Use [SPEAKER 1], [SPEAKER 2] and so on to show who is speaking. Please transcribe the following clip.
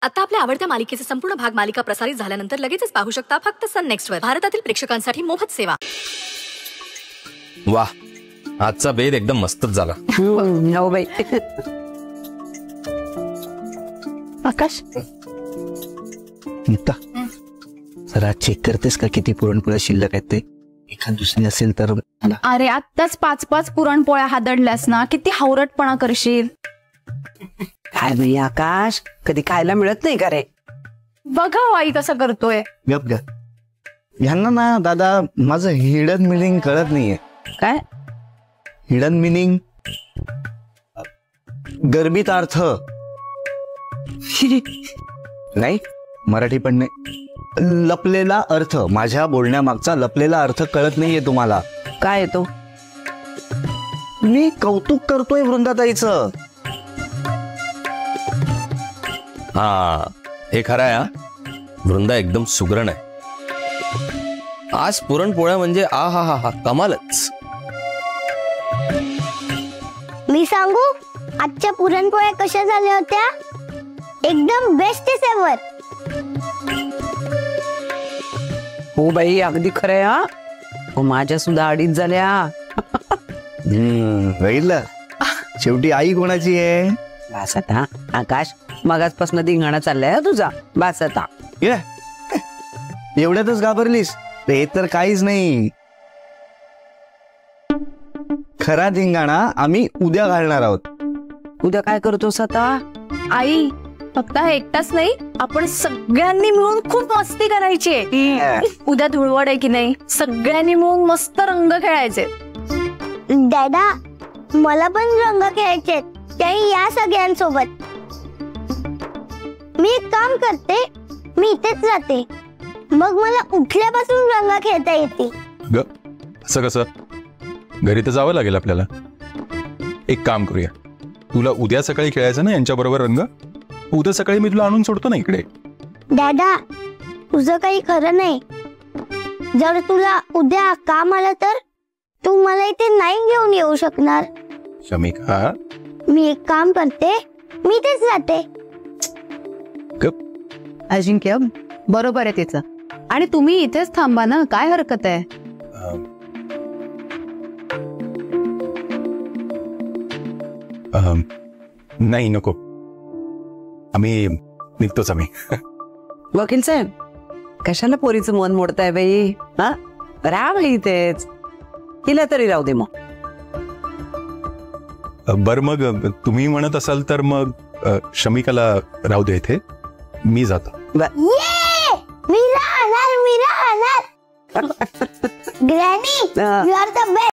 [SPEAKER 1] आता आपल्या आवडत्या मालिकेचे संपूर्ण भाग मालिका प्रसारित झाल्यानंतर लगेचच पाहू शकता फक्त सन नेक्स्ट वर. भारतातील प्रेक्षकांसाठी मोफत सेवा.
[SPEAKER 2] वाह, आजचा बेद एकदम मस्तच झाला.
[SPEAKER 3] हो बाई.
[SPEAKER 4] आकाश
[SPEAKER 5] जरा चेक करतेस का किती पुरणपोळ्या शिल्लक आहेत ते? एखाद दुसरी असेल तर.
[SPEAKER 4] अरे आत्ताच 5-5 पुरणपोळ्या हादडल्यास ना, किती हावरटपणा करशील.
[SPEAKER 3] काय बाई आकाश, कधी खायला मिळत नाही का रे?
[SPEAKER 4] बघा आई कसं करतोय.
[SPEAKER 5] गप ग. ह्यांना ना दादा माझं हिडन मिनिंग कळत नाहीये.
[SPEAKER 3] काय
[SPEAKER 5] हिडन मिनिंग? गर्भित अर्थ नाही, मराठी पण नाही. लपलेला अर्थ, माझ्या बोलण्यामागचा लपलेला अर्थ कळत नाहीये तुम्हाला.
[SPEAKER 3] काय येतो?
[SPEAKER 5] मी कौतुक करतोय वृंदाताईचं.
[SPEAKER 2] हा, हे खरं आहे. वृंदा एकदम सुगरण आहे. आज पुरणपोळ्या म्हणजे आ हा हा हा कमालच.
[SPEAKER 6] मी सांगू आजच्या पुरणपोळ्या कशा झाल्या होत्या? एकदम बेस्ट एव्हर.
[SPEAKER 3] हो बाई, अगदी खरंय. हा, हो माझ्या सुद्धा अडीच झाल्या.
[SPEAKER 5] बघितलं, शेवटी आई कोणाची आहे?
[SPEAKER 3] बस आता आकाश, मगाचपासून धिंगाणा चाललाय तुझा. बस आता.
[SPEAKER 5] एवढ्यातच घाबरलीस? हे तर काहीच नाही. खरा धिंगाणा आम्ही उद्या घालणार आहोत.
[SPEAKER 3] उद्या काय करतोस आता?
[SPEAKER 4] आई फक्त हा एकटाच नाही, आपण सगळ्यांनी मिळून खूप मस्ती करायची. उद्या धुळवड आहे की नाही, सगळ्यांनी मिळून मस्त रंग खेळायचे.
[SPEAKER 6] दादा मला पण रंग खेळायचे, त्याही या सगळ्यांसोबत. मी एक काम करते, मी इथेच राहते, मग मला उठल्यापासून रंग खेळता येते.
[SPEAKER 7] असं कसं? घरी तर जावं लागेल आपल्याला. एक काम करूया, तुला उद्या सकाळी खेळायचं ना यांच्या बरोबर रंग. उद्या सकाळी मी तुला आणून सोडतो ना इकडे.
[SPEAKER 6] दादा तुझं काही खरं नाही. जर तुला उद्या काम आलं तर तू मला इथे नाही घेऊन येऊ शकणार.
[SPEAKER 7] शमिका,
[SPEAKER 6] मी एक काम करते, मी इथेच राहते.
[SPEAKER 4] अजिंक्य बरोबर आहे तिचं. आणि तुम्ही इथेच थांबा ना, काय हरकत आहे.
[SPEAKER 7] नाही नको, आम्ही निघतोच. आम्ही
[SPEAKER 3] वकील साहेब, कशाला पोरीचं मन मोडताय बाई? हा, राहा बाई इथेच. तिला तरी राहू दे मग.
[SPEAKER 7] बर, मग तुम्ही म्हणत असाल तर मग शमिकाला राहू दे इथे, मी जातो.
[SPEAKER 6] मी राहणार. Granny, you are the best.